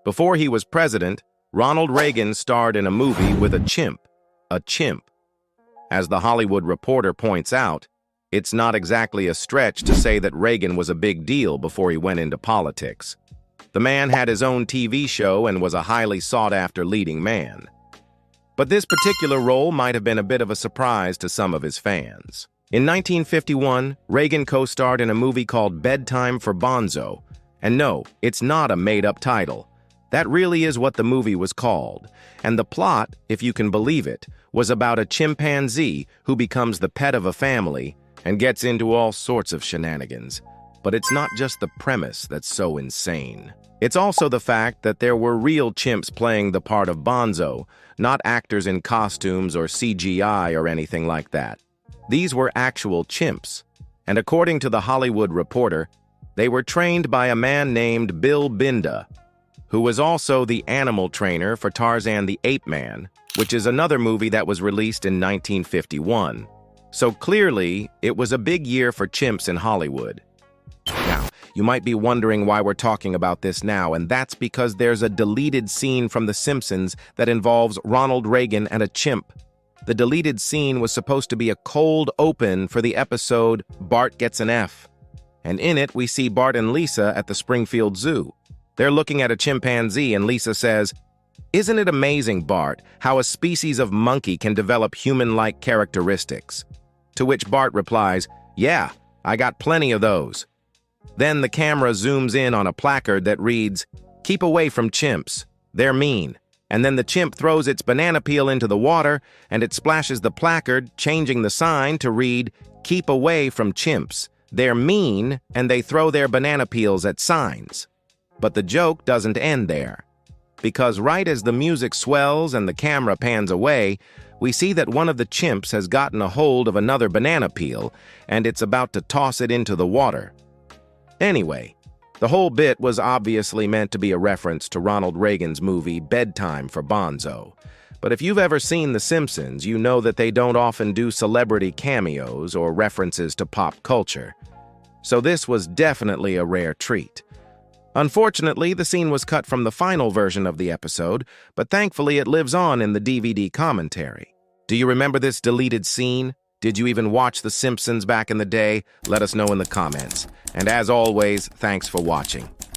Before he was president, Ronald Reagan starred in a movie with a chimp. A chimp. As The Hollywood Reporter points out, it's not exactly a stretch to say that Reagan was a big deal before he went into politics. The man had his own TV show and was a highly sought-after leading man. But this particular role might have been a bit of a surprise to some of his fans. In 1951, Reagan co-starred in a movie called Bedtime for Bonzo. And no, it's not a made-up title. That really is what the movie was called. And the plot, if you can believe it, was about a chimpanzee who becomes the pet of a family and gets into all sorts of shenanigans. But it's not just the premise that's so insane. It's also the fact that there were real chimps playing the part of Bonzo, not actors in costumes or CGI or anything like that. These were actual chimps, and according to The Hollywood Reporter, they were trained by a man named Bill Binda, who was also the animal trainer for Tarzan the Ape Man, which is another movie that was released in 1951. So clearly, it was a big year for chimps in Hollywood. Now, you might be wondering why we're talking about this now, and that's because there's a deleted scene from The Simpsons that involves Ronald Reagan and a chimp. The deleted scene was supposed to be a cold open for the episode Bart Gets an F. And in it, we see Bart and Lisa at the Springfield Zoo. They're looking at a chimpanzee, and Lisa says, "Isn't it amazing, Bart, how a species of monkey can develop human-like characteristics?" To which Bart replies, "Yeah, I got plenty of those." Then the camera zooms in on a placard that reads, "Keep away from chimps. They're mean." And then the chimp throws its banana peel into the water, and it splashes the placard, changing the sign to read, "Keep away from chimps. They're mean, and they throw their banana peels at signs." But the joke doesn't end there. Because right as the music swells and the camera pans away, we see that one of the chimps has gotten a hold of another banana peel, and it's about to toss it into the water. Anyway, the whole bit was obviously meant to be a reference to Ronald Reagan's movie Bedtime for Bonzo. But if you've ever seen The Simpsons, you know that they don't often do celebrity cameos or references to pop culture. So this was definitely a rare treat. Unfortunately, the scene was cut from the final version of the episode, but thankfully it lives on in the DVD commentary. Do you remember this deleted scene? Did you even watch The Simpsons back in the day? Let us know in the comments. And as always, thanks for watching.